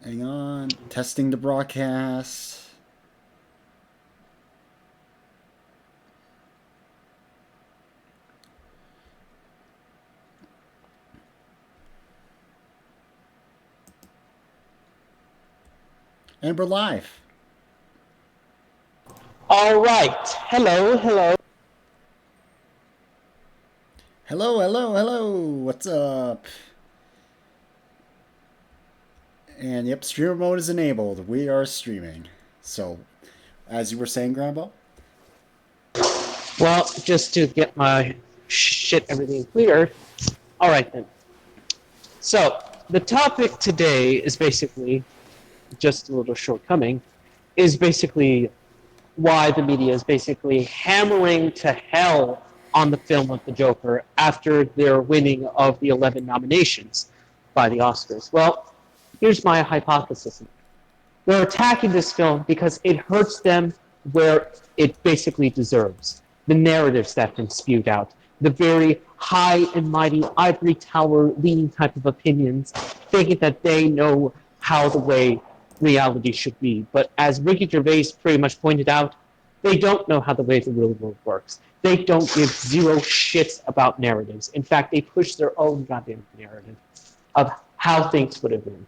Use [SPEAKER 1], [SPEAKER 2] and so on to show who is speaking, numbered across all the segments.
[SPEAKER 1] Hang on. Testing the broadcast. And we're live.
[SPEAKER 2] All right. Hello, hello.
[SPEAKER 1] Hello, hello, hello. What's up? And yep, streamer mode is enabled. We are streaming. So, as you were saying, Grandpa?
[SPEAKER 2] Well, just to get my everything clear. All right then. So the topic today is basically just a little shortcoming. Is basically why the media is basically hammering to hell on the film of the Joker after their winning of the 11 nominations by the Oscars. Well, here's my hypothesis. They're attacking this film because it hurts them where it basically deserves. The narratives that have been spewed out, the very high and mighty ivory tower leaning type of opinions, thinking that they know how the way reality should be. But as Ricky Gervais pretty much pointed out, they don't know how the way the real world works. They don't give zero shits about narratives. In fact, they push their own goddamn narrative of how things would have been.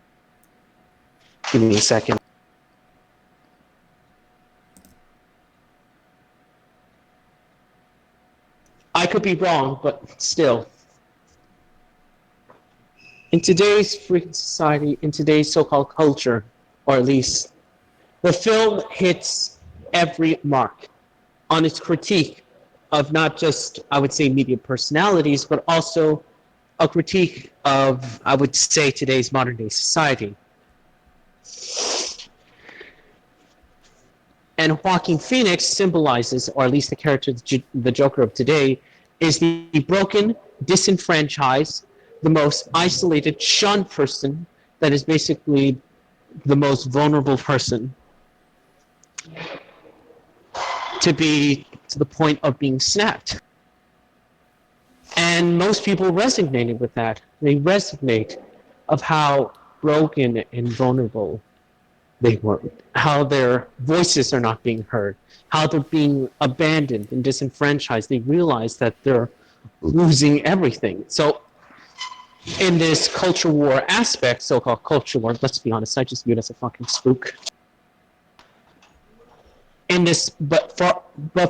[SPEAKER 2] Give me a second. I could be wrong, but still. In today's freaking society, in today's so-called culture, or at least, the film hits every mark on its critique of not just, I would say, media personalities, but also a critique of, I would say, today's modern-day society. And Joaquin Phoenix symbolizes, or at least the character, the Joker of today, is the broken, disenfranchised, the most isolated, shunned person that is basically the most vulnerable person to be to the point of being snapped. And most people resonated with that. They resonate of how broken and vulnerable they were, how their voices are not being heard, how they're being abandoned and disenfranchised. They realize that they're losing everything. So in this culture war aspect, so-called culture war, let's be honest, I just view it as a fucking spook. In this, but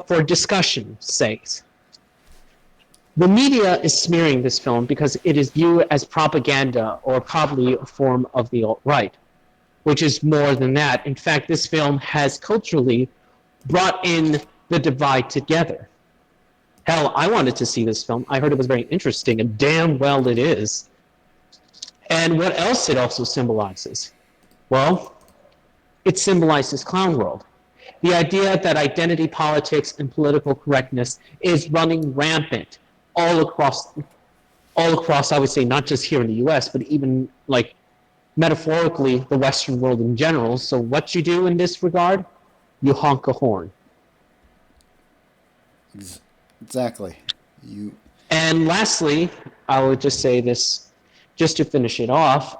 [SPEAKER 2] for discussion's sake, the media is smearing this film because it is viewed as propaganda or probably a form of the alt-right, which is more than that. In fact, this film has culturally brought in the divide together. Hell, I wanted to see this film. I heard it was very interesting, and damn well it is. And what else it also symbolizes? Well, it symbolizes clown world. The idea that identity politics and political correctness is running rampant all across, I would say, not just here in the US, but even like metaphorically the Western world in general. So what you do in this regard, you honk a horn.
[SPEAKER 1] Exactly.
[SPEAKER 2] And lastly, I would just say this, just to finish it off.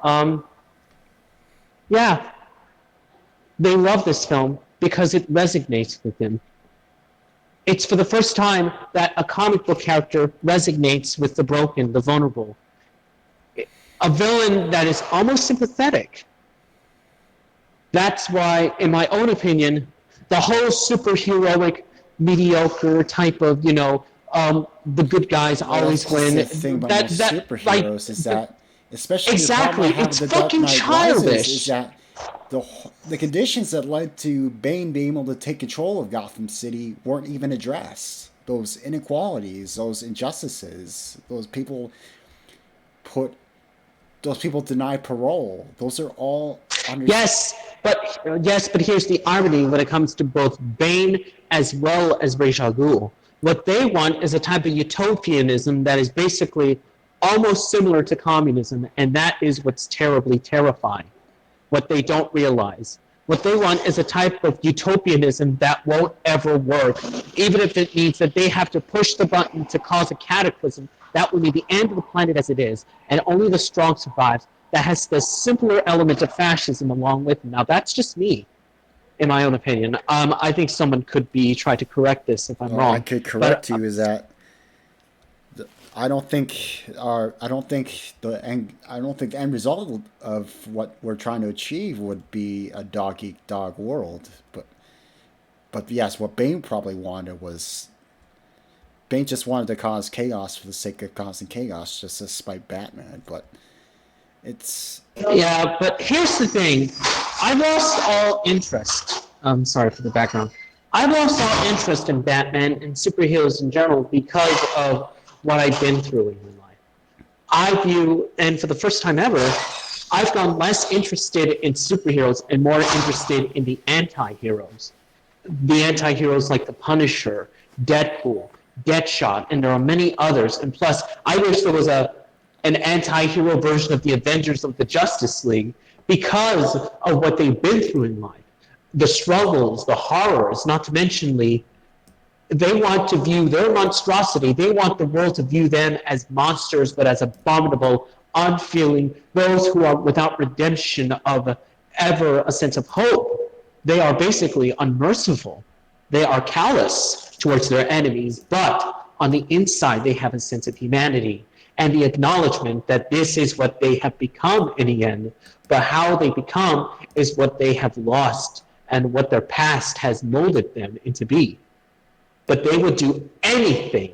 [SPEAKER 2] Yeah, they love this film because it resonates with them. It's for the first time that a comic book character resonates with the broken, the vulnerable. A villain that is almost sympathetic. That's why, in my own opinion, the whole superheroic, mediocre type of, the good guys
[SPEAKER 1] Well,
[SPEAKER 2] always
[SPEAKER 1] that's just
[SPEAKER 2] win.
[SPEAKER 1] the thing about most superheroes is that, especially the problem I
[SPEAKER 2] Exactly,
[SPEAKER 1] have with
[SPEAKER 2] it's
[SPEAKER 1] the Dark
[SPEAKER 2] fucking
[SPEAKER 1] Knight Rises, is
[SPEAKER 2] childish.
[SPEAKER 1] that the conditions that led to Bane being able to take control of Gotham City weren't even addressed. Those inequalities, those injustices, put those people deny parole. Those are all under.
[SPEAKER 2] Yes, but here's the irony when it comes to both Bane as well as Ra's al Ghul. What they want is a type of utopianism that is basically almost similar to communism, and that is what's terribly terrifying. What they don't realize. What they want is a type of utopianism that won't ever work, even if it means that they have to push the button to cause a cataclysm. That will be the end of the planet as it is, and only the strong survives. that has the simpler element of fascism along with it. Now, that's just me, in my own opinion. I think someone could be try to correct this if I'm
[SPEAKER 1] Well, I
[SPEAKER 2] wrong,
[SPEAKER 1] could
[SPEAKER 2] but
[SPEAKER 1] correct you is that I don't think the end result of what we're trying to achieve would be a dog eat dog world. But yes, what Bane probably wanted was Bane just wanted to cause chaos for the sake of causing chaos, just to spite Batman. But it's
[SPEAKER 2] yeah. But here's the thing: I lost all interest. I'm sorry for the background. I lost all interest in Batman and superheroes in general because of what I've been through in my life. I view, and for the first time ever, I've gone less interested in superheroes and more interested in the anti-heroes. The anti-heroes like the Punisher, Deadpool, Deadshot, and there are many others. And plus, I wish there was an anti-hero version of the Avengers of the Justice League because of what they've been through in life. The struggles, the horrors, not to mention they want to view their monstrosity, they want the world to view them as monsters, but as abominable, unfeeling, those who are without redemption of ever a sense of hope. They are basically unmerciful. They are callous towards their enemies, but on the inside, they have a sense of humanity and the acknowledgement that this is what they have become in the end, but how they become is what they have lost and what their past has molded them into be. But they would do anything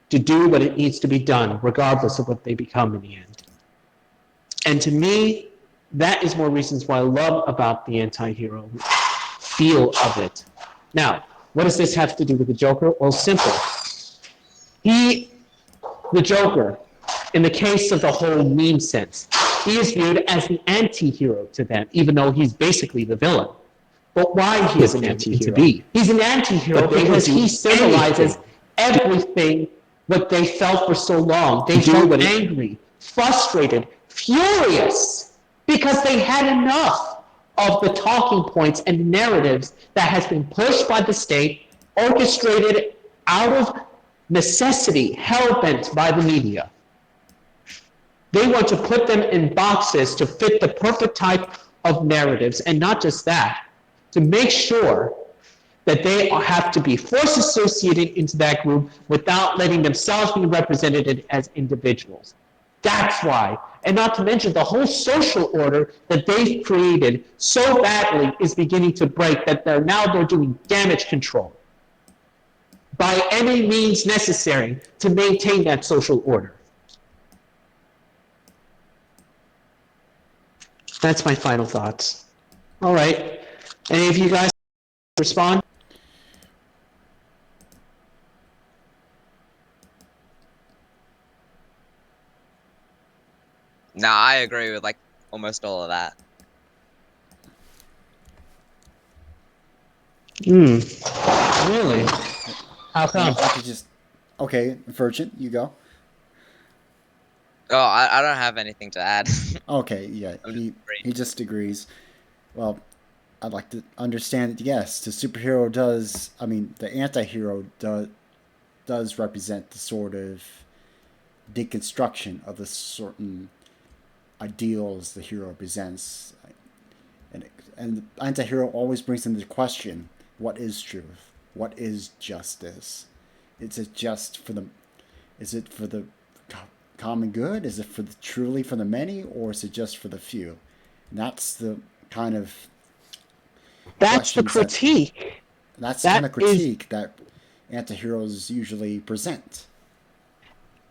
[SPEAKER 2] to do what it needs to be done, regardless of what they become in the end. And to me, that is more reasons why I love about the anti-hero feel of it. Now, what does this have to do with the Joker? Well, simple. The Joker, in the case of the whole meme sense, he is viewed as the anti-hero to them, even though he's basically the villain. But why he is an anti-hero? He's an anti-hero because he symbolizes everything what they felt for so long. They felt angry, frustrated, furious, because they had enough of the talking points and narratives that has been pushed by the state, orchestrated out of necessity, hell-bent by the media. They want to put them in boxes to fit the perfect type of narratives, and not just that, to make sure that they have to be force associated into that group without letting themselves be represented as individuals. That's why. And not to mention the whole social order that they've created so badly is beginning to break that they're doing damage control by any means necessary to maintain that social order. That's my final thoughts. All right. Any of you guys respond?
[SPEAKER 3] No, I agree with like almost all of that.
[SPEAKER 2] Really? How come?
[SPEAKER 1] I could just okay, Virgin, you go.
[SPEAKER 3] Oh, I don't have anything to add.
[SPEAKER 1] Okay, yeah,
[SPEAKER 3] I'm just
[SPEAKER 1] he just agrees. Well, I'd like to understand that yes, the superhero does. I mean, the anti-hero does represent the sort of deconstruction of the certain ideals the hero presents, and the anti-hero always brings into question what is truth, what is justice. Is it just for the? Is it for the common good? Is it for truly for the many, or is it just for the few? And that's the kind of
[SPEAKER 2] That's the
[SPEAKER 1] questions that
[SPEAKER 2] critique.
[SPEAKER 1] that's the kind of critique that anti-heroes usually present.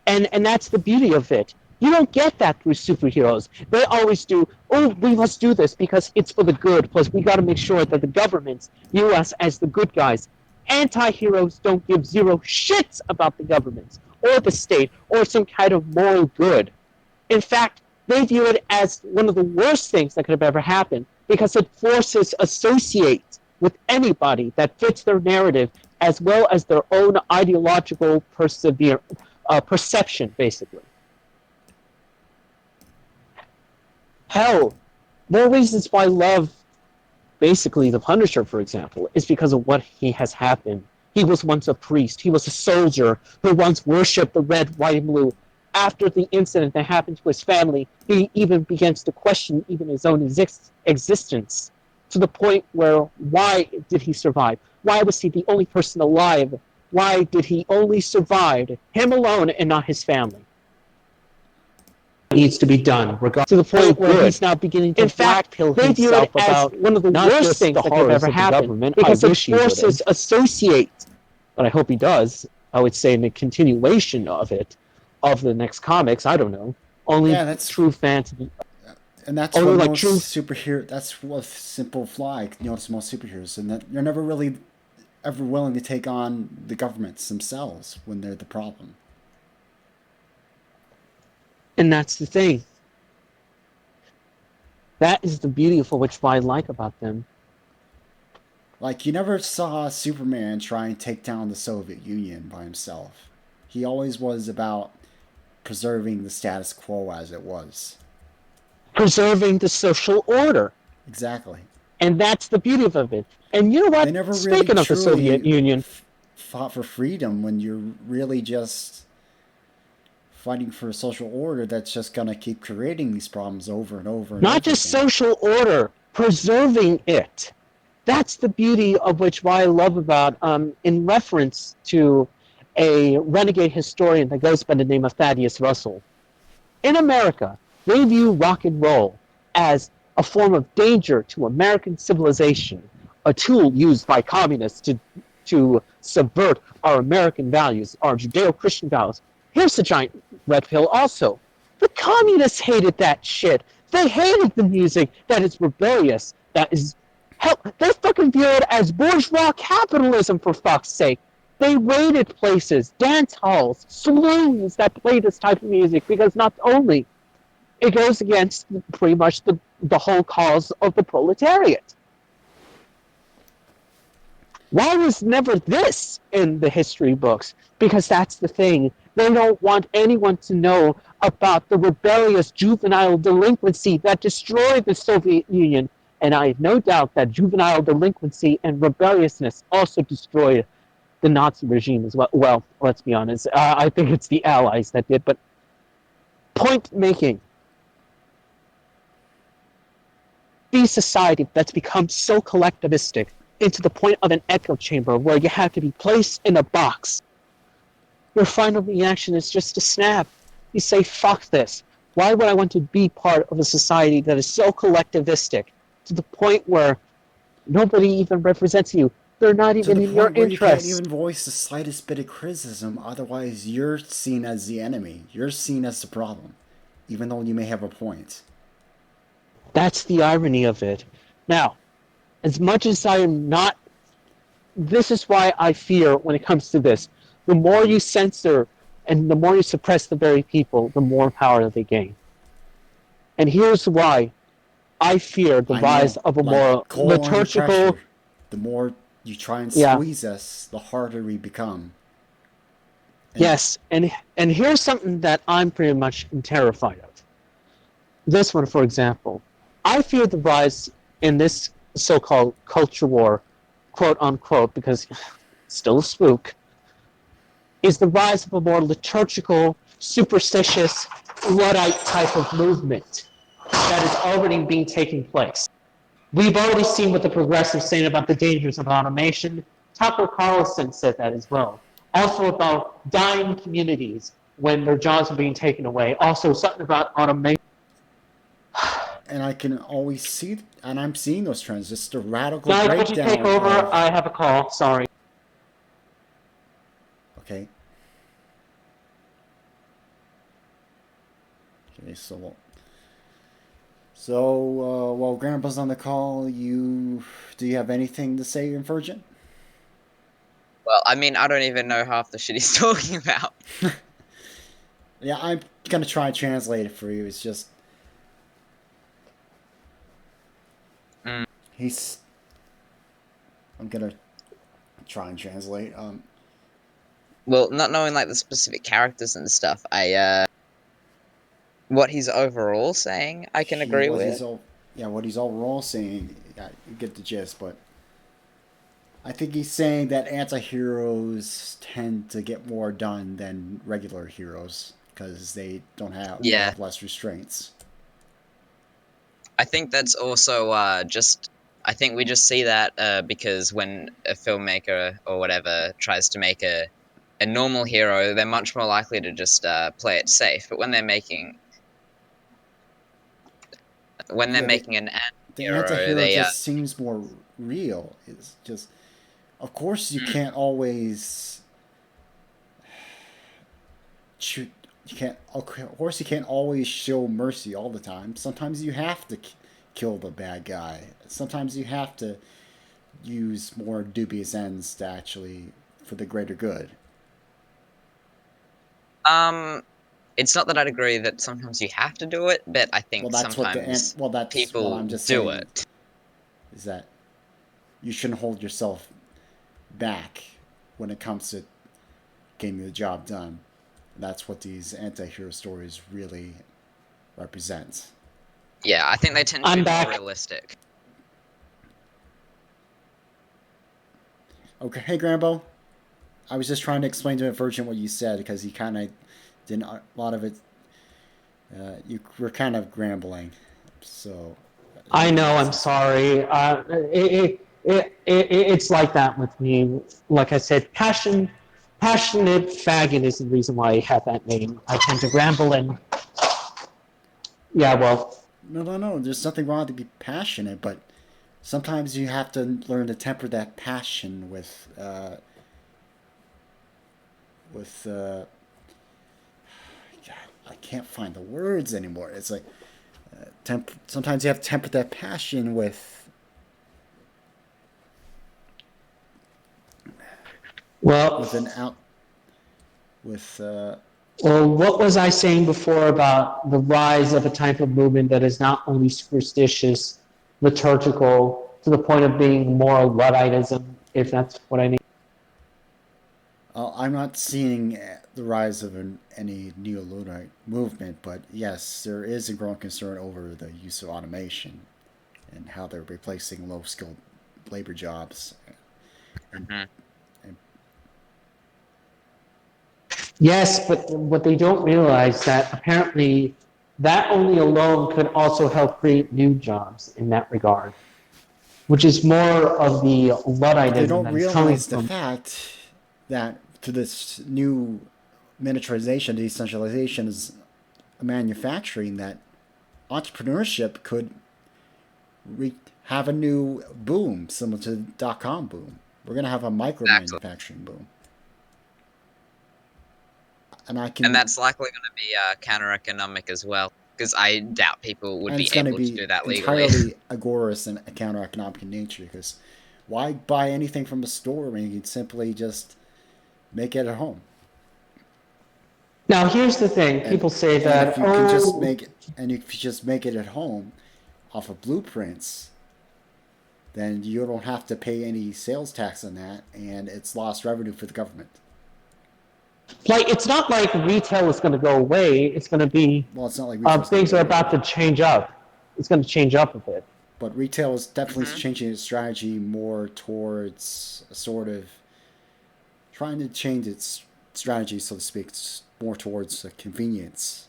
[SPEAKER 2] And that's the beauty of it. You don't get that through superheroes. They always do, oh, we must do this because it's for the good, plus we got to make sure that the governments view us as the good guys. Anti-heroes don't give zero shits about the governments or the state or some kind of moral good. In fact, they view it as one of the worst things that could have ever happened because it forces associate with anybody that fits their narrative as well as their own ideological perception, basically. Hell, more reasons why I love basically the Punisher, for example, is because of what he has happened. He was once a priest. He was a soldier who once worshipped the red, white, and blue. after the incident that happened to his family, he even begins to question even his own existence, to the point where, why did he survive? Why was he the only person alive? Why did he only survive, him alone and not his family? Needs to be done, regardless, to the point where he's now beginning to blackpill himself about one of the worst things that could ever happen, because the forces associate, but I hope he does, I would say in the continuation of it, of the next comics, I don't know, only
[SPEAKER 1] that's
[SPEAKER 2] true fans,
[SPEAKER 1] and that's
[SPEAKER 2] only
[SPEAKER 1] what
[SPEAKER 2] like
[SPEAKER 1] most
[SPEAKER 2] true,
[SPEAKER 1] superhero. That's what simple fly. It's most superheroes, and that you're never really ever willing to take on the governments themselves when they're the problem.
[SPEAKER 2] and that's the thing. That is the beauty of which I like about them.
[SPEAKER 1] Like, you never saw Superman try and take down the Soviet Union by himself. He always was about preserving the status quo as it was.
[SPEAKER 2] Preserving the social order.
[SPEAKER 1] Exactly.
[SPEAKER 2] And that's the beauty of it. And you know what?
[SPEAKER 1] They never really
[SPEAKER 2] Speaking of the Soviet
[SPEAKER 1] truly
[SPEAKER 2] Union,
[SPEAKER 1] fought for freedom when you're really just fighting for a social order that's just going to keep creating these problems over and over and
[SPEAKER 2] not
[SPEAKER 1] over
[SPEAKER 2] just
[SPEAKER 1] again.
[SPEAKER 2] social order, preserving it. That's the beauty of which what I love about, in reference to a renegade historian that goes by the name of Thaddeus Russell. In America, they view rock and roll as a form of danger to American civilization, a tool used by communists to subvert our American values, our Judeo-Christian values. Here's the giant red pill also. The communists hated that shit. They hated the music that is rebellious, that is hell. They fucking view it as bourgeois capitalism, for fuck's sake. They raided places, dance halls, saloons that play this type of music, because not only it goes against pretty much the whole cause of the proletariat. Why was never this in the history books? Because that's the thing. They don't want anyone to know about the rebellious juvenile delinquency that destroyed the Soviet Union. And I have no doubt that juvenile delinquency and rebelliousness also destroyed the Nazi regime as well. Well, let's be honest. I think it's the Allies that did. But point making. The society that's become so collectivistic into the point of an echo chamber where you have to be placed in a box. Your final reaction is just to snap. You say, fuck this. Why would I want to be part of a society that is so collectivistic to the point where nobody even represents you? They're not
[SPEAKER 1] To
[SPEAKER 2] even
[SPEAKER 1] the
[SPEAKER 2] in your
[SPEAKER 1] point where you can't
[SPEAKER 2] interests.
[SPEAKER 1] even voice the slightest bit of criticism, otherwise, you're seen as the enemy. You're seen as the problem, even though you may have a point.
[SPEAKER 2] That's the irony of it. Now, as much as I am not, this is why I fear when it comes to this. The more you censor and the more you suppress the very people, the more power they gain. And here's why I fear the
[SPEAKER 1] I
[SPEAKER 2] rise
[SPEAKER 1] know,
[SPEAKER 2] of a
[SPEAKER 1] like
[SPEAKER 2] more
[SPEAKER 1] coal under
[SPEAKER 2] liturgical.
[SPEAKER 1] pressure. The more you try and
[SPEAKER 2] Yeah,
[SPEAKER 1] squeeze us, the harder we become. And
[SPEAKER 2] yes, and here's something that I'm pretty much terrified of. This one, for example, I fear the rise in this so-called culture war, quote unquote, because still a spook, is the rise of a more liturgical, superstitious, Luddite type of movement that is already being taking place. We've already seen what the progressives saying about the dangers of automation. Tucker Carlson said that as well. Also about dying communities when their jobs are being taken away. Also something about automation.
[SPEAKER 1] I can always see, and I'm seeing those trends. Just a radical
[SPEAKER 2] Guy, could you take
[SPEAKER 1] breakdown
[SPEAKER 2] over?
[SPEAKER 1] of.
[SPEAKER 2] I have a call. Sorry.
[SPEAKER 1] Okay. Okay. While Grandpa's on the call, do you have anything to say, Insurgent?
[SPEAKER 3] Well, I mean, I don't even know half the shit he's talking about.
[SPEAKER 1] Yeah, I'm gonna try and translate it for you. It's just
[SPEAKER 3] Mm.
[SPEAKER 1] he's. I'm gonna try and translate.
[SPEAKER 3] Well, not knowing like the specific characters and stuff, what he's overall saying, I can
[SPEAKER 1] He
[SPEAKER 3] agree
[SPEAKER 1] what he's
[SPEAKER 3] with.
[SPEAKER 1] all yeah what he's overall saying. Yeah, you get the gist, but I think he's saying that anti-heroes tend to get more done than regular heroes. because they they
[SPEAKER 3] Yeah,
[SPEAKER 1] have less restraints.
[SPEAKER 3] I think that's also just. I think we just see that because when a filmmaker or whatever tries to make a normal hero, they're much more likely to just play it safe. But when they're
[SPEAKER 1] Yeah,
[SPEAKER 3] making an
[SPEAKER 1] the
[SPEAKER 3] anti-hero,
[SPEAKER 1] anti-hero
[SPEAKER 3] they
[SPEAKER 1] just seems more real. It's just, of course, you
[SPEAKER 3] mm,
[SPEAKER 1] can't always shoot. You can't. Of course, you can't always show mercy all the time. Sometimes you have to kill the bad guy. Sometimes you have to use more dubious ends to actually for the greater good.
[SPEAKER 3] um it's not that I'd agree that sometimes you have to do it, but I
[SPEAKER 1] Well,
[SPEAKER 3] think
[SPEAKER 1] that's what
[SPEAKER 3] sometimes
[SPEAKER 1] well, that's what
[SPEAKER 3] people
[SPEAKER 1] I'm just
[SPEAKER 3] do
[SPEAKER 1] saying
[SPEAKER 3] it.
[SPEAKER 1] is that you shouldn't hold yourself back when it comes to getting the job done. That's what these anti-hero stories really represent.
[SPEAKER 3] Yeah, I think they tend to be
[SPEAKER 2] I'm
[SPEAKER 3] more
[SPEAKER 2] back.
[SPEAKER 3] realistic.
[SPEAKER 1] Okay, hey Grambo, I was just trying to explain to Virgin what you said because he kind of didn't a lot of it. You were kind of grambling, so
[SPEAKER 2] I
[SPEAKER 1] he
[SPEAKER 2] know.
[SPEAKER 1] was
[SPEAKER 2] I'm
[SPEAKER 1] listening.
[SPEAKER 2] sorry. It's like that with me. Like I said, passionate faggot is the reason why I have that name. I tend to ramble and yeah. Well,
[SPEAKER 1] No, no, no. There's nothing wrong to be passionate, but sometimes you have to learn to temper that passion with God, I can't find the words anymore. It's like sometimes you have to temper that passion
[SPEAKER 2] well,
[SPEAKER 1] with an out with
[SPEAKER 2] well. What was I saying before about the rise of a type of movement that is not only superstitious, liturgical, to the point of being more Ludditism, if that's what I mean?
[SPEAKER 1] I'm not seeing the rise of any neo-Luddite movement, but yes, there is a growing concern over the use of automation and how they're replacing low-skilled labor jobs. And,
[SPEAKER 3] Mhm.
[SPEAKER 1] and
[SPEAKER 2] Yes, but what they don't realize that apparently that only alone could also help create new jobs in that regard, which is more of the
[SPEAKER 1] but they
[SPEAKER 2] Ludditism
[SPEAKER 1] don't
[SPEAKER 2] that is coming
[SPEAKER 1] realize the
[SPEAKER 2] from.
[SPEAKER 1] fact that to this new miniaturization, decentralization is manufacturing that entrepreneurship could have a new boom similar to the dot-com boom. We're going to have a micro
[SPEAKER 3] Exactly.
[SPEAKER 1] manufacturing boom. And I
[SPEAKER 3] And
[SPEAKER 1] can
[SPEAKER 3] that's likely going to be counter-economic as well, because I doubt people would
[SPEAKER 1] and
[SPEAKER 3] be
[SPEAKER 1] it's going to
[SPEAKER 3] able to
[SPEAKER 1] be
[SPEAKER 3] do that legally.
[SPEAKER 1] entirely agorist and counter-economic in nature because why buy anything from a store when you can simply just make it at home?
[SPEAKER 2] Now, here's the thing:
[SPEAKER 1] And
[SPEAKER 2] people say
[SPEAKER 1] and if
[SPEAKER 2] that,
[SPEAKER 1] you can just
[SPEAKER 2] oh,
[SPEAKER 1] make it and if you just make it at home off of blueprints, then you don't have to pay any sales tax on that, and it's lost revenue for the government.
[SPEAKER 2] like it's not like retail is going to go away. It's going to be
[SPEAKER 1] Well, it's not like retail's going to
[SPEAKER 2] things
[SPEAKER 1] go
[SPEAKER 2] are
[SPEAKER 1] away,
[SPEAKER 2] about to change up. It's going to change up a bit.
[SPEAKER 1] but retail is definitely
[SPEAKER 3] Hmm.
[SPEAKER 1] changing its strategy more towards a sort of trying to change its strategy, so to speak, more towards convenience.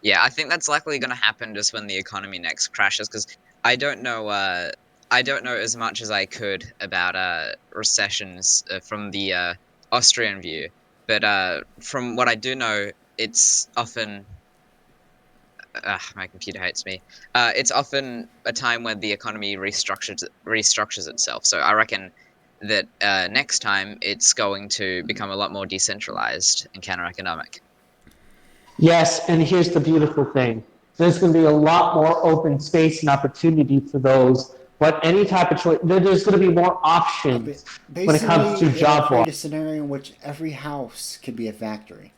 [SPEAKER 3] Yeah, I think that's likely going to happen just when the economy next crashes, because I don't know. I don't know as much as I could about recessions from the Austrian view, but from what I do know, it's often my computer hates me. It's often a time when the economy restructures itself. So I reckon that next time it's going to become a lot more decentralized and counter-economic.
[SPEAKER 2] Yes, and here's the beautiful thing. There's going to be a lot more open space and opportunity for those. But any type of choice, there's going to be more options when it comes to
[SPEAKER 1] Basically, it'll
[SPEAKER 2] job
[SPEAKER 1] create
[SPEAKER 2] wise.
[SPEAKER 1] a scenario in which every house could be a factory.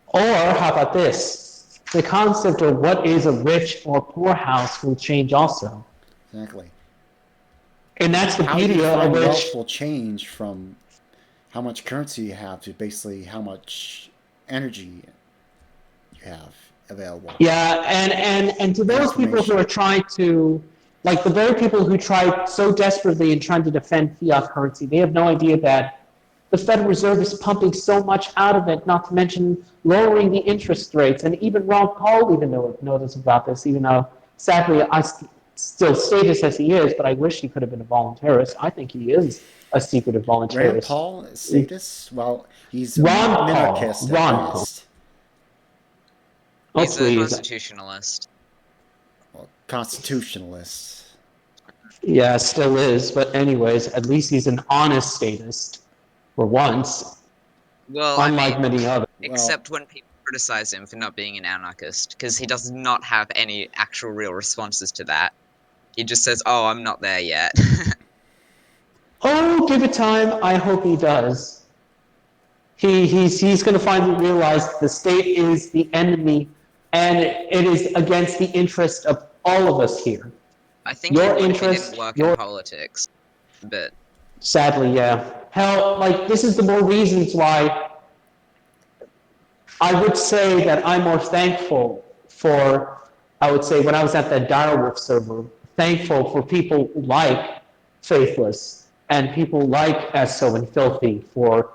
[SPEAKER 2] Or how about this? The concept of what is a rich or poor house will change also.
[SPEAKER 1] Exactly.
[SPEAKER 2] And that's the
[SPEAKER 1] How you
[SPEAKER 2] beauty of
[SPEAKER 1] define wealth
[SPEAKER 2] which,
[SPEAKER 1] will change from how much currency you have to basically how much energy you have available
[SPEAKER 2] yeah, and to
[SPEAKER 1] and
[SPEAKER 2] those people who
[SPEAKER 1] information.
[SPEAKER 2] are trying to, like the very people who try so desperately in trying to defend fiat currency, they have no idea that the Federal Reserve is pumping so much out of it, not to mention lowering the interest rates. And even Ron Paul even knows about this, even though, sadly, still status as he is, but I wish he could have been a voluntarist. I think he is a secretive
[SPEAKER 1] Rand
[SPEAKER 2] voluntarist.
[SPEAKER 1] Paul status? Well, he's a
[SPEAKER 2] Ron Paul.
[SPEAKER 1] minarchist at
[SPEAKER 2] Ron Paul.
[SPEAKER 1] best.
[SPEAKER 2] Oh,
[SPEAKER 3] He's a
[SPEAKER 2] please.
[SPEAKER 3] constitutionalist.
[SPEAKER 1] Well, constitutionalist.
[SPEAKER 2] Yeah, still is. But anyways, at least he's an honest statist for once,
[SPEAKER 3] Well,
[SPEAKER 2] unlike many others.
[SPEAKER 3] except when people criticize him for not being an anarchist, because he does not have any actual real responses to that. He just says, "Oh, I'm not there yet."
[SPEAKER 2] Oh, give it time. I hope he does. He's going to finally realize the state is the enemy, and it is against the interest of all of us here.
[SPEAKER 3] I think
[SPEAKER 2] Your
[SPEAKER 3] he would if he
[SPEAKER 2] interest,
[SPEAKER 3] didn't work in politics, but
[SPEAKER 2] sadly, yeah. Hell, like, this is the more reasons why I would say that I'm more thankful for, I would say, when I was at that Direwolf server, thankful for people like Faithless and people like Esso and Filthy for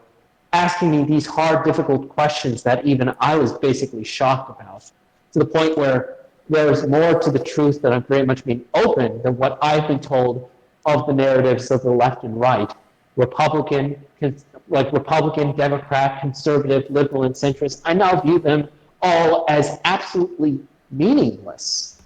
[SPEAKER 2] asking me these hard, difficult questions that even I was basically shocked about, to the point where there is more to the truth that I'm very much being open than what I've been told of the narratives of the left and right, Republican, Democrat, conservative, liberal, and centrist. I now view them all as absolutely meaningless.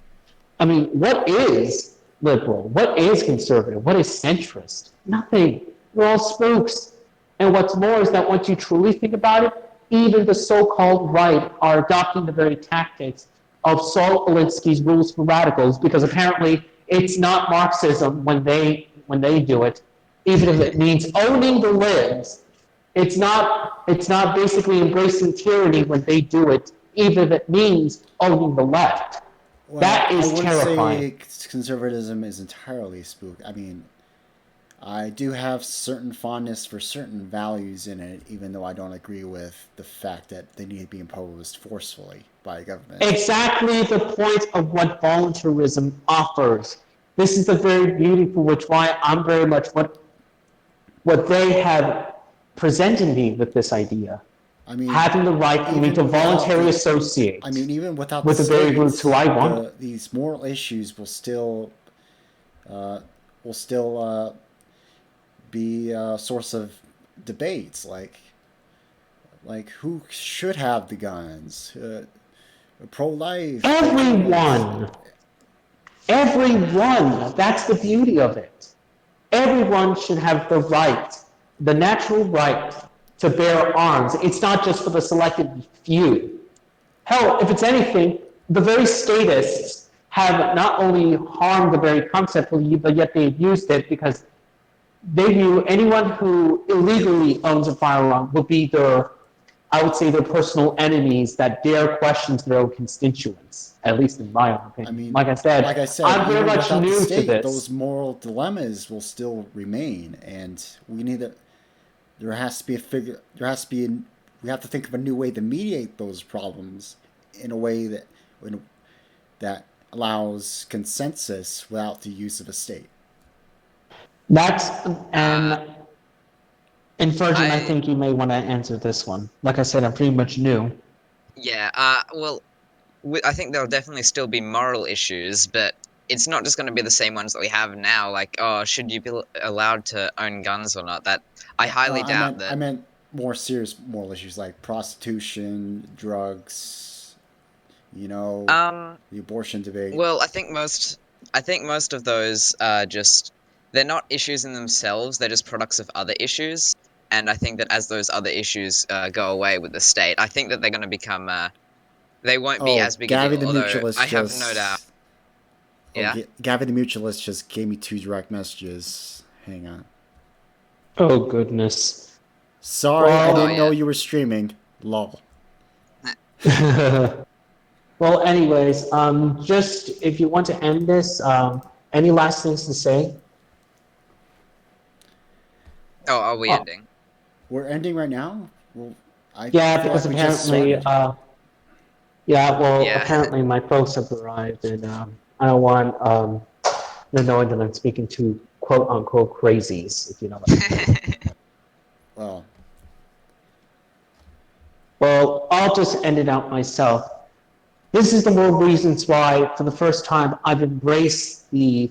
[SPEAKER 2] I mean, what is liberal? What is conservative? What is centrist? Nothing. They're all spooks. And what's more is that once you truly think about it, even the so-called right are adopting the very tactics of Saul Alinsky's rules for radicals, because apparently it's not Marxism when they do it, even if it means owning the libs. It's not basically embracing tyranny when they do it, even if it means owning the left.
[SPEAKER 1] Well,
[SPEAKER 2] that is
[SPEAKER 1] I wouldn't
[SPEAKER 2] terrifying.
[SPEAKER 1] say conservatism is entirely spook. I mean, I do have certain fondness for certain values in it, even though I don't agree with the fact that they need to be imposed forcefully by government.
[SPEAKER 2] Exactly the point of what voluntarism offers. This is the very beauty for which why I'm very much what they have presented me with this idea.
[SPEAKER 1] I mean,
[SPEAKER 2] having the right for me to voluntarily associate.
[SPEAKER 1] I mean, even without
[SPEAKER 2] with the very groups who I want.
[SPEAKER 1] These moral issues will still be a source of debates, like who should have the guns, pro-life.
[SPEAKER 2] Everyone. That's the beauty of it. Everyone should have the right, the natural right to bear arms. It's not just for the selected few. Hell, if it's anything, the very statists have not only harmed the very concept, but yet they abused it, because they view anyone who illegally owns a firearm would be their personal enemies that dare question their own constituents, at least in my own opinion.
[SPEAKER 1] I mean,
[SPEAKER 2] like I said, I'm very much new to this.
[SPEAKER 1] Those moral dilemmas will still remain, and we have to think of a new way to mediate those problems in a way that allows consensus without the use of a state.
[SPEAKER 2] That's and Fergen, I think you may want to answer this one. Like I said, I'm pretty much new.
[SPEAKER 3] Yeah, well, I think there'll definitely still be moral issues, but it's not just going to be the same ones that we have now, like, oh, should you be allowed to own guns or not? That I highly doubt that.
[SPEAKER 1] I meant more serious moral issues like prostitution, drugs, the abortion debate.
[SPEAKER 3] Well, I think most of those are just, they're not issues in themselves, they're just products of other issues. And I think that as those other issues go away with the state, I think that they're going to become, they won't be as big a deal, although I have no doubt. Yeah?
[SPEAKER 1] Gavin the Mutualist just gave me 2 direct messages. Hang on.
[SPEAKER 2] Oh, goodness.
[SPEAKER 1] Sorry, I didn't know you were streaming. Lol.
[SPEAKER 2] Well, anyways, just if you want to end this, any last things to say?
[SPEAKER 3] Oh, are we ending?
[SPEAKER 1] We're ending right now? Well,
[SPEAKER 2] because apparently, apparently my folks have arrived, and I don't want them knowing that I'm speaking to quote-unquote crazies, if you know what I mean.
[SPEAKER 1] Well,
[SPEAKER 2] Well, I'll just end it out myself. This is the more reasons why, for the first time, I've embraced or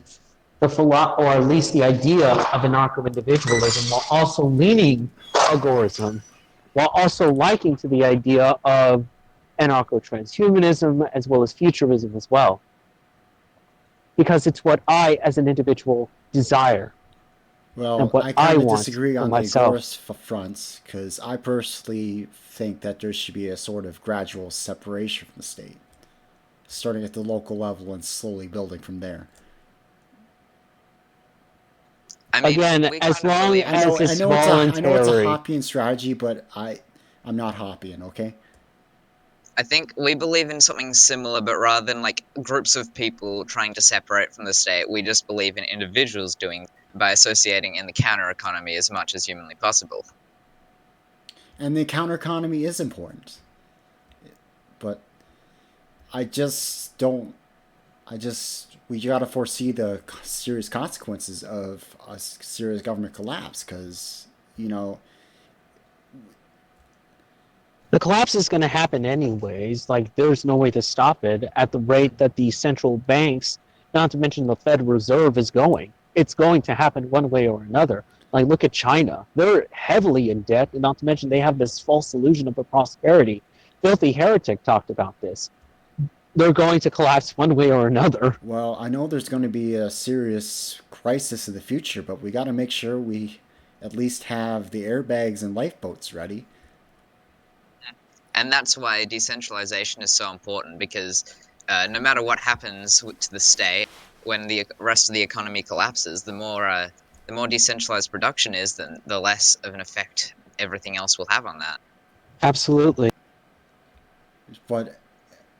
[SPEAKER 2] at least the idea of anarcho-individualism, while also leaning agorism, while also liking to the idea of anarcho-transhumanism as well as futurism as well, because it's what I, as an individual, desire and
[SPEAKER 1] Well,
[SPEAKER 2] what
[SPEAKER 1] I
[SPEAKER 2] I
[SPEAKER 1] kind of
[SPEAKER 2] want
[SPEAKER 1] disagree
[SPEAKER 2] for
[SPEAKER 1] on the
[SPEAKER 2] myself.
[SPEAKER 1] agorist fronts because I personally think that there should be a sort of gradual separation from the state, starting at the local level and slowly building from there.
[SPEAKER 3] I mean,
[SPEAKER 2] Again,
[SPEAKER 3] we
[SPEAKER 2] as
[SPEAKER 3] kind of
[SPEAKER 2] long
[SPEAKER 3] believe
[SPEAKER 1] I
[SPEAKER 3] in
[SPEAKER 2] as
[SPEAKER 1] know,
[SPEAKER 2] it's
[SPEAKER 1] I know it's a
[SPEAKER 2] voluntary.
[SPEAKER 1] Hoppian strategy, but I'm not Hoppian. Okay.
[SPEAKER 3] I think we believe in something similar, but rather than like groups of people trying to separate from the state, we just believe in individuals doing by associating in the counter economy as much as humanly possible.
[SPEAKER 1] And the counter economy is important, but I just don't. I just we got to foresee the serious consequences of a serious government collapse because you know
[SPEAKER 2] The collapse is going to happen anyways. Like, there's no way to stop it at the rate that the central banks, not to mention the Federal Reserve, is going. It's going to happen one way or another. Like, look at China. They're heavily in debt, and not to mention they have this false illusion of a prosperity. Filthy Heretic talked about this. They're going to collapse one way or another.
[SPEAKER 1] well, I know there's going to be a serious crisis in the future, but we got to make sure we at least have the airbags and lifeboats ready.
[SPEAKER 3] And that's why decentralization is so important because no matter what happens to the state, when the rest of the economy collapses, the more decentralized production is, then the less of an effect everything else will have on that.
[SPEAKER 2] Absolutely.
[SPEAKER 1] But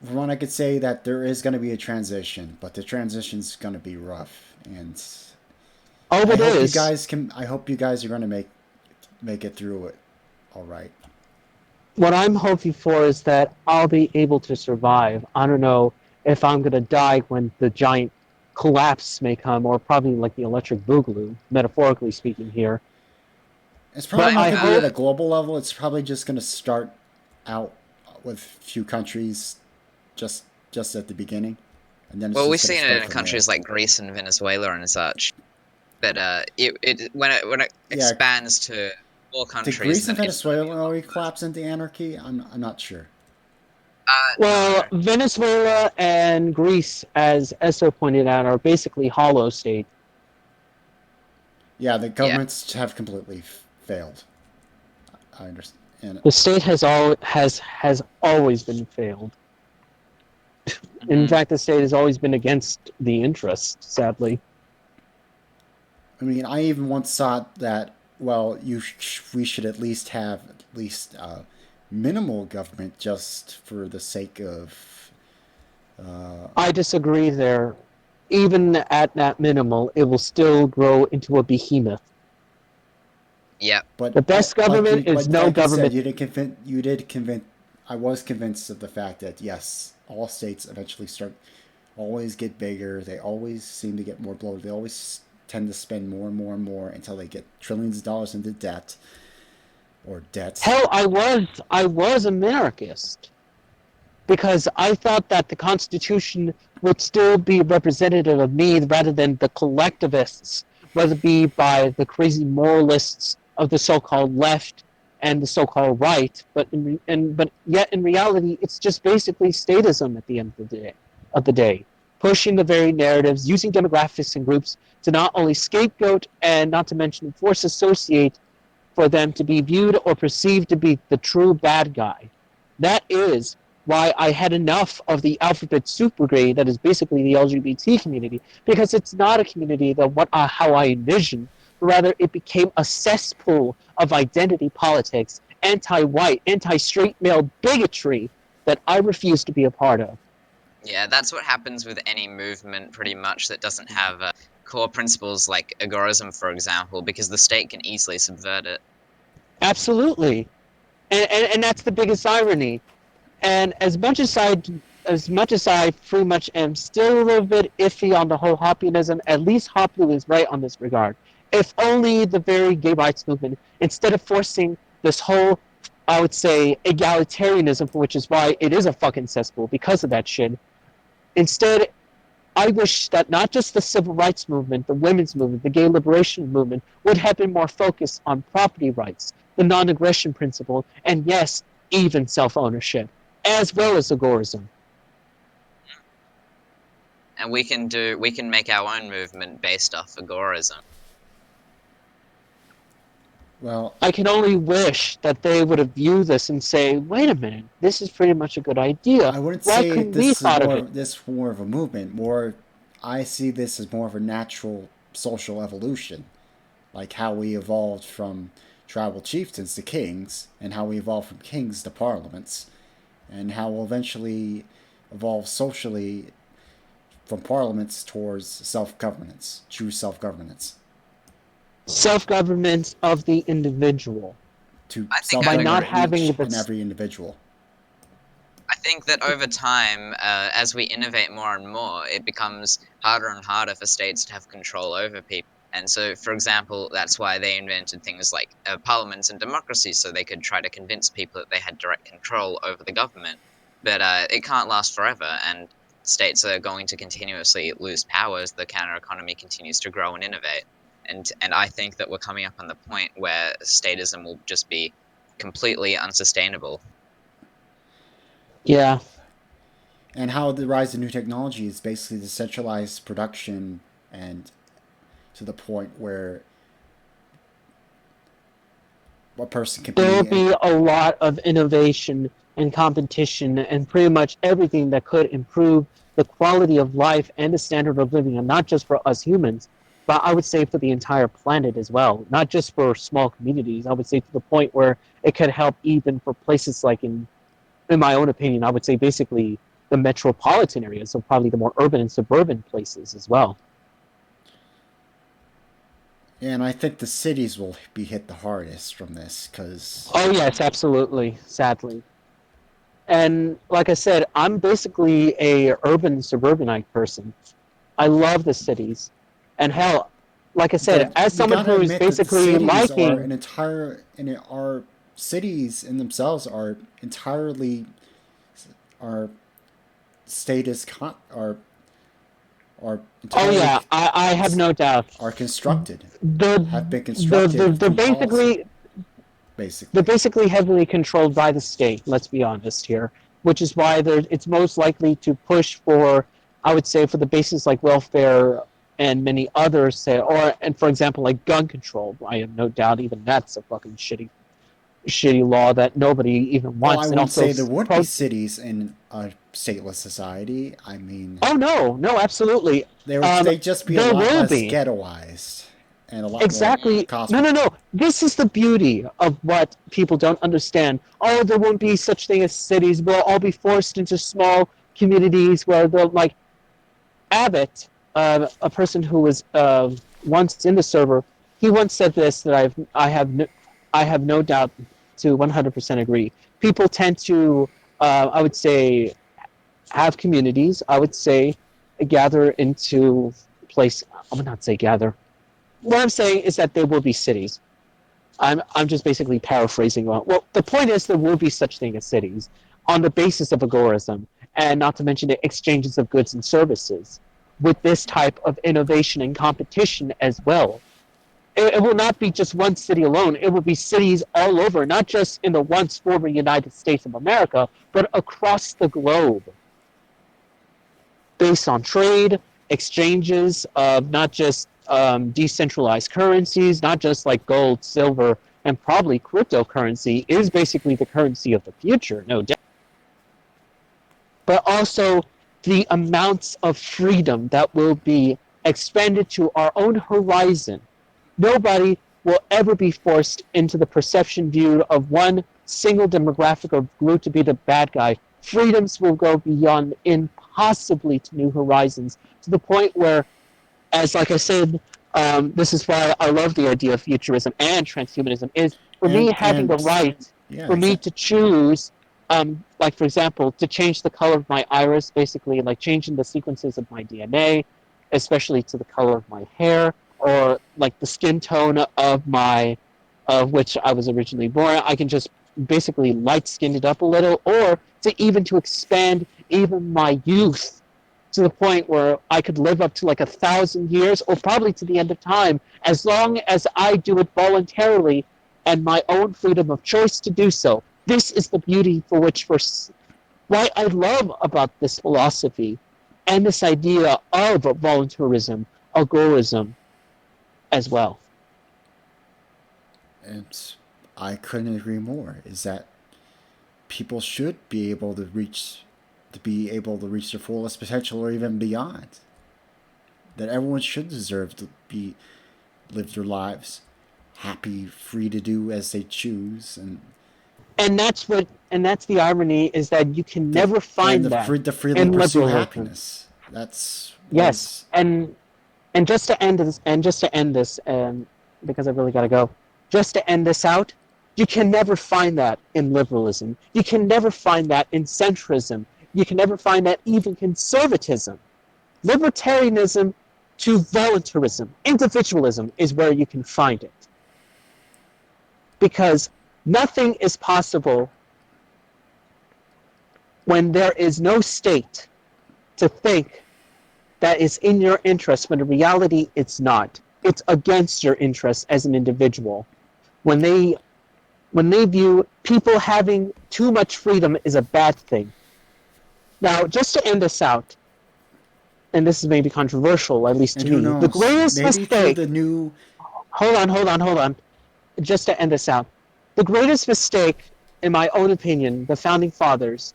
[SPEAKER 1] for one, I could say that there is going to be a transition, but the transition's going to be rough, and
[SPEAKER 2] Oh, it is.
[SPEAKER 1] I hope you guys are going to make it through it. All right.
[SPEAKER 2] What I'm hoping for is that I'll be able to survive. I don't know if I'm going to die when the giant collapse may come, or probably like the electric boogaloo, metaphorically speaking here.
[SPEAKER 1] It's probably
[SPEAKER 2] But
[SPEAKER 1] not
[SPEAKER 2] I
[SPEAKER 1] going to be at
[SPEAKER 2] hope,
[SPEAKER 1] a global level. It's probably just going to start out with a few countries just just at the beginning, and then it's
[SPEAKER 3] Well, we've
[SPEAKER 1] just going to
[SPEAKER 3] seen it
[SPEAKER 1] spread
[SPEAKER 3] in
[SPEAKER 1] from there.
[SPEAKER 3] countries like Greece and Venezuela and such. But when it
[SPEAKER 1] Yeah,
[SPEAKER 3] expands to more
[SPEAKER 1] did
[SPEAKER 3] countries,
[SPEAKER 1] Greece
[SPEAKER 3] then
[SPEAKER 1] and
[SPEAKER 3] it's going to be
[SPEAKER 1] Venezuela
[SPEAKER 3] a lot
[SPEAKER 1] already
[SPEAKER 3] worse.
[SPEAKER 1] collapse into anarchy? I'm not sure.
[SPEAKER 3] No.
[SPEAKER 2] well, Venezuela and Greece, as Esso pointed out, are basically hollow states.
[SPEAKER 1] Yeah, the
[SPEAKER 3] Yeah.
[SPEAKER 1] governments have completely failed. I understand. And
[SPEAKER 2] The state has always been failed. In
[SPEAKER 3] Mhm.
[SPEAKER 2] fact, the state has always been against the interest, sadly.
[SPEAKER 1] I mean, I even once thought that well, we should at least have at least minimal government just for the sake of
[SPEAKER 2] I disagree there. Even at that minimal, it will still grow into a behemoth.
[SPEAKER 3] Yeah.
[SPEAKER 2] The best government is no
[SPEAKER 1] like you said,
[SPEAKER 2] government.
[SPEAKER 1] you did convince I was convinced of the fact that yes, all states eventually start always get bigger. They always seem to get more bloated. They always tend to spend more and more and more until they get trillions of dollars into debt or debts.
[SPEAKER 2] Hell, I was a minarchist because I thought that the Constitution would still be representative of me rather than the collectivists, whether it be by the crazy moralists of the so-called left and the so-called right. But yet in reality, it's just basically statism at the end of the day, pushing the very narratives, using demographics and groups to not only scapegoat and not to mention force associate for them to be viewed or perceived to be the true bad guy. That is why I had enough of the alphabet soup brigade that is basically the LGBT community, because it's not a community that how I envisioned, but rather it became a cesspool of identity politics, anti-white, anti-straight male bigotry that I refuse to be a part of.
[SPEAKER 3] Yeah, that's what happens with any movement pretty much that doesn't have core principles like agorism, for example, because the state can easily subvert it.
[SPEAKER 2] Absolutely. And that's the biggest irony. And as much as I pretty much am still a little bit iffy on the whole Hoppianism, at least Hoppe is right on this regard. If only the very gay rights movement, instead of forcing this whole I would say, egalitarianism, which is why it is a fucking cesspool because of that shit. Instead, I wish that not just the civil rights movement, the women's movement, the gay liberation movement would have been more focused on property rights, the non-aggression principle, and yes, even self-ownership, as well as agorism.
[SPEAKER 3] And we can make our own movement based off agorism.
[SPEAKER 1] Well,
[SPEAKER 2] I can only wish that they would have viewed this and say, wait a minute, this is pretty much a good idea.
[SPEAKER 1] I wouldn't
[SPEAKER 2] Why
[SPEAKER 1] say
[SPEAKER 2] couldn't we
[SPEAKER 1] this is
[SPEAKER 2] thought of it?
[SPEAKER 1] more of a movement. More, I see this as more of a natural social evolution, like how we evolved from tribal chieftains to kings, and how we evolved from kings to parliaments, and how we'll eventually evolve socially from parliaments towards self-governance, true self-governance,
[SPEAKER 2] Self-government of the individual.
[SPEAKER 1] to
[SPEAKER 3] I think
[SPEAKER 2] By
[SPEAKER 3] I'd
[SPEAKER 2] not
[SPEAKER 1] self-govern
[SPEAKER 3] agree.
[SPEAKER 2] having
[SPEAKER 1] each
[SPEAKER 2] the
[SPEAKER 1] and every individual.
[SPEAKER 3] I think that over time, as we innovate more and more, it becomes harder and harder for states to have control over people. And so, for example, that's why they invented things like parliaments and democracy, so they could try to convince people that they had direct control over the government. But it can't last forever, and states are going to continuously lose power as the counter economy continues to grow and innovate. And I think that we're coming up on the point where statism will just be completely unsustainable.
[SPEAKER 2] Yeah.
[SPEAKER 1] And how the rise of new technology is basically the centralized production, and to the point where a person can
[SPEAKER 2] There will
[SPEAKER 1] be
[SPEAKER 2] be a lot of innovation and competition and pretty much everything that could improve the quality of life and the standard of living, and not just for us humans, but I would say for the entire planet as well, not just for small communities. I would say to the point where it could help even for places like in my own opinion, I would say basically the metropolitan areas, so probably the more urban and suburban places as well.
[SPEAKER 1] and I think the cities will be hit the hardest from this because
[SPEAKER 2] Oh yes, absolutely, sadly. And like I said, I'm basically a urban suburbanite person. I love the cities. And hell, like I said, as
[SPEAKER 1] you
[SPEAKER 2] someone
[SPEAKER 1] gotta
[SPEAKER 2] who is
[SPEAKER 1] admit that the
[SPEAKER 2] basically
[SPEAKER 1] cities are
[SPEAKER 2] liking,
[SPEAKER 1] an entire and our cities in themselves are entirely are status con are
[SPEAKER 2] oh
[SPEAKER 1] entirely
[SPEAKER 2] yeah, I have no doubt.
[SPEAKER 1] are constructed
[SPEAKER 2] They're,
[SPEAKER 1] have been constructed
[SPEAKER 2] they're
[SPEAKER 1] through policy
[SPEAKER 2] they're
[SPEAKER 1] basically.
[SPEAKER 2] basically heavily controlled by the state. Let's be honest here, which is why it's most likely to push for, I would say, for the basis like welfare and many others, say, or and for example like gun control. I have no doubt even that's a fucking shitty law that nobody even
[SPEAKER 1] Well, I
[SPEAKER 2] wants, and
[SPEAKER 1] wouldn't
[SPEAKER 2] also
[SPEAKER 1] say there would be cities in a stateless society. I mean,
[SPEAKER 2] oh no, absolutely.
[SPEAKER 1] they'd just be a
[SPEAKER 2] There
[SPEAKER 1] lot
[SPEAKER 2] will
[SPEAKER 1] less
[SPEAKER 2] be.
[SPEAKER 1] ghettoized and a lot more
[SPEAKER 2] Exactly. No.
[SPEAKER 1] cosmopolitan.
[SPEAKER 2] This is the beauty of what people don't understand. Oh, there won't be such thing as cities. We'll all be forced into small communities where they'll like Abbott, a person who was once in the server. He once said this that I have no doubt to 100% agree. People tend to, I would say, have communities. I would say, gather into place. I would not say gather. What I'm saying is that there will be cities. I'm just basically paraphrasing. Well, the point is there will be such thing as cities on the basis of agorism, and not to mention the exchanges of goods and services with this type of innovation and competition as well. It will not be just one city alone. It will be cities all over, not just in the once former United States of America, but across the globe, based on trade, exchanges of not just decentralized currencies, not just like gold, silver, and probably cryptocurrency is basically the currency of the future, no doubt. But also the amounts of freedom that will be expanded to our own horizon. Nobody will ever be forced into the perception view of one single demographic or group to be the bad guy. Freedoms will go beyond impossibly to new horizons, to the point where, as like I said, this is why I love the idea of futurism and transhumanism, is for me having the
[SPEAKER 1] And
[SPEAKER 2] right
[SPEAKER 1] yeah,
[SPEAKER 2] for me
[SPEAKER 1] exactly.
[SPEAKER 2] to choose, like for example, to change the color of my iris, basically like changing the sequences of my DNA, especially to the color of my hair, or like the skin tone of which I was originally born. I can just basically light-skinned it up a little, or to expand even my youth to the point where I could live up to like 1,000 years, or probably to the end of time, as long as I do it voluntarily and my own freedom of choice to do so. This is the beauty for which why I love about this philosophy and this idea of voluntarism, agorism, as well.
[SPEAKER 1] And I couldn't agree more. Is that people should be able to reach their fullest potential or even beyond. That everyone should deserve to be live their lives happy, free to do as they choose,
[SPEAKER 2] And that's the irony, is that you can
[SPEAKER 1] the
[SPEAKER 2] never
[SPEAKER 1] and
[SPEAKER 2] find that
[SPEAKER 1] the freely
[SPEAKER 2] in
[SPEAKER 1] pursue
[SPEAKER 2] liberalism.
[SPEAKER 1] happiness. That's what
[SPEAKER 2] Yes,
[SPEAKER 1] is.
[SPEAKER 2] and just to end this, because I really got to go. Just to end this out, you can never find that in liberalism. You can never find that in centrism. You can never find that even conservatism. Libertarianism to voluntarism, individualism is where you can find it. Because nothing is possible when there is no state to think that is in your interest, when in reality it's not. It's against your interest as an individual. When they view people having too much freedom is a bad thing. Now, just to end this out, and this is maybe controversial, at least
[SPEAKER 1] And
[SPEAKER 2] to
[SPEAKER 1] who
[SPEAKER 2] me, the
[SPEAKER 1] knows?
[SPEAKER 2] greatest
[SPEAKER 1] Maybe through
[SPEAKER 2] mistake.
[SPEAKER 1] the new.
[SPEAKER 2] Hold on. Just to end this out, the greatest mistake, in my own opinion, the founding fathers,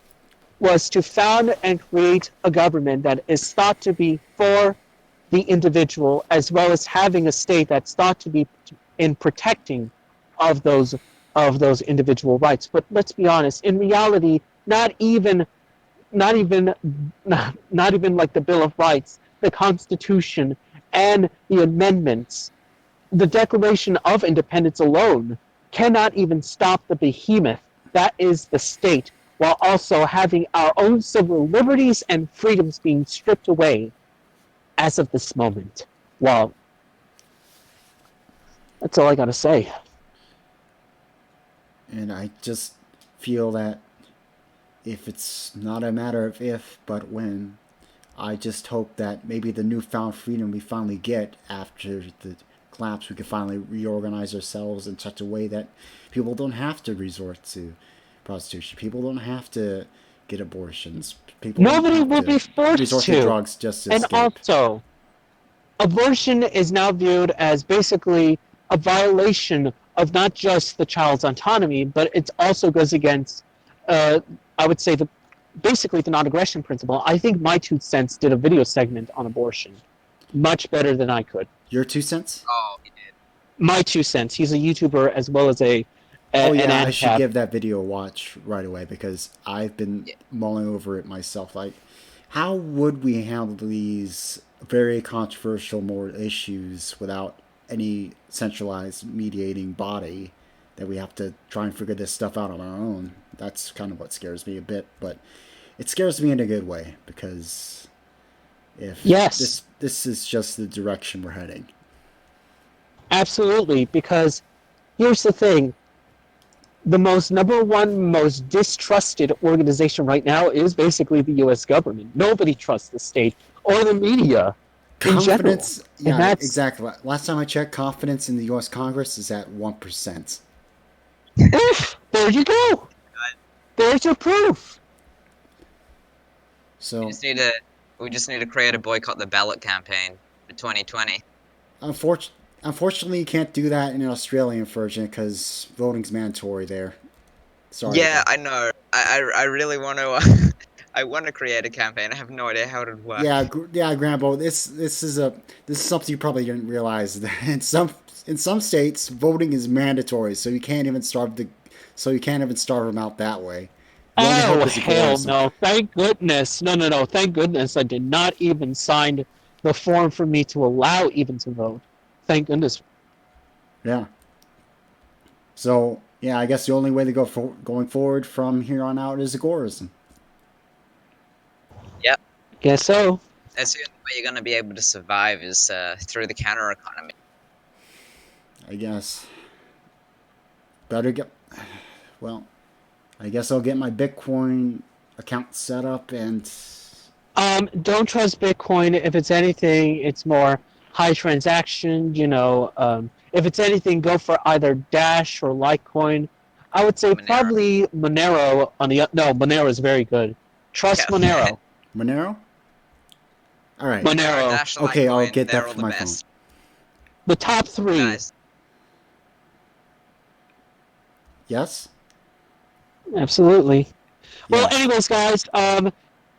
[SPEAKER 2] was to found and create a government that is thought to be for the individual, as well as having a state that's thought to be in protecting of those individual rights. But let's be honest, in reality, not even not even not even like the Bill of Rights, the Constitution, and the amendments, the Declaration of Independence alone cannot even stop the behemoth that is the state, while also having our own civil liberties and freedoms being stripped away as of this moment. Well, that's all I gotta say.
[SPEAKER 1] And I just feel that if it's not a matter of if, but when, I just hope that maybe the newfound freedom we finally get after the collapse, we can finally reorganize ourselves in such a way that people don't have to resort to prostitution. People don't have to get abortions. People don't
[SPEAKER 2] Nobody
[SPEAKER 1] have
[SPEAKER 2] will
[SPEAKER 1] to
[SPEAKER 2] be forced
[SPEAKER 1] resort to
[SPEAKER 2] to.
[SPEAKER 1] drugs just to
[SPEAKER 2] And
[SPEAKER 1] escape.
[SPEAKER 2] also, abortion is now viewed as basically a violation of not just the child's autonomy, but it also goes against, I would say, basically the non-aggression principle. I think My Two Cents did a video segment on abortion, much better than I could.
[SPEAKER 1] Your 2 cents?
[SPEAKER 3] Oh, he did.
[SPEAKER 2] My Two Cents. He's a YouTuber as well as
[SPEAKER 1] Oh
[SPEAKER 2] an
[SPEAKER 1] yeah, I should
[SPEAKER 2] ANCAP.
[SPEAKER 1] give that video a watch right away because I've been
[SPEAKER 3] Yeah.
[SPEAKER 1] mulling over it myself. Like, how would we handle these very controversial moral issues without any centralized mediating body that we have to try and figure this stuff out on our own? That's kind of what scares me a bit, but it scares me in a good way because if
[SPEAKER 2] Yes,
[SPEAKER 1] this is just the direction we're heading.
[SPEAKER 2] absolutely. Because here's the thing: the number one most distrusted organization right now is basically the U.S. government. Nobody trusts the state or the media in general,
[SPEAKER 1] Confidence,
[SPEAKER 2] and
[SPEAKER 1] yeah,
[SPEAKER 2] that's
[SPEAKER 1] exactly. Last time I checked, confidence in the U.S. Congress is at 1%.
[SPEAKER 2] there you go. There's your proof.
[SPEAKER 3] We
[SPEAKER 1] So,
[SPEAKER 3] just need to we just need to create a boycott the ballot campaign for 2020.
[SPEAKER 1] unfortunately, you can't do that in an Australian version because voting's mandatory there. Sorry,
[SPEAKER 3] Yeah,
[SPEAKER 1] though.
[SPEAKER 3] I know. I really want to. I want to create a campaign. I have no idea how it would work.
[SPEAKER 1] Yeah, Grambo. This is something you probably didn't realize. That in some states, voting is mandatory, so you can't even starve them out that way. The only hope
[SPEAKER 2] Oh,
[SPEAKER 1] is
[SPEAKER 2] hell
[SPEAKER 1] agorism.
[SPEAKER 2] no. Thank goodness. No. Thank goodness I did not even sign the form for me to allow even to vote. Thank goodness.
[SPEAKER 1] Yeah. So yeah, I guess the only way to going forward from here on out is agorism.
[SPEAKER 3] Yep.
[SPEAKER 2] Guess so.
[SPEAKER 3] That's the only way you're going to be able to survive is through the counter economy.
[SPEAKER 1] I guess. Better get. Well, I guess I'll get my Bitcoin account set up and
[SPEAKER 2] Don't trust Bitcoin. If it's anything, it's more high transaction. If it's anything, go for either Dash or Litecoin. I would say
[SPEAKER 3] Monero.
[SPEAKER 2] probably Monero. Monero is very good. Trust
[SPEAKER 3] Yeah.
[SPEAKER 2] Monero.
[SPEAKER 1] Monero. All right.
[SPEAKER 3] Monero,
[SPEAKER 2] Monero.
[SPEAKER 3] Dash,
[SPEAKER 1] Okay, I'll
[SPEAKER 3] Litecoin,
[SPEAKER 1] get
[SPEAKER 3] they're
[SPEAKER 1] that
[SPEAKER 3] all
[SPEAKER 1] for
[SPEAKER 3] the
[SPEAKER 1] my
[SPEAKER 3] best.
[SPEAKER 2] The top three.
[SPEAKER 3] Nice.
[SPEAKER 1] Yes.
[SPEAKER 2] Absolutely. Well,
[SPEAKER 1] Yes.
[SPEAKER 2] anyways, guys,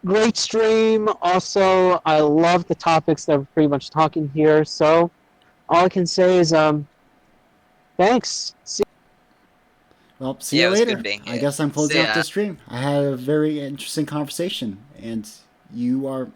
[SPEAKER 2] great stream. Also, I love the topics that we're pretty much talking here. So, all I can say is, thanks. See
[SPEAKER 1] Well, see
[SPEAKER 3] Yeah,
[SPEAKER 1] you
[SPEAKER 3] it was
[SPEAKER 1] later.
[SPEAKER 3] good being
[SPEAKER 1] I
[SPEAKER 3] here.
[SPEAKER 1] guess I'm
[SPEAKER 3] See
[SPEAKER 1] closing out
[SPEAKER 3] ya.
[SPEAKER 1] this stream. I had a very interesting conversation, and you are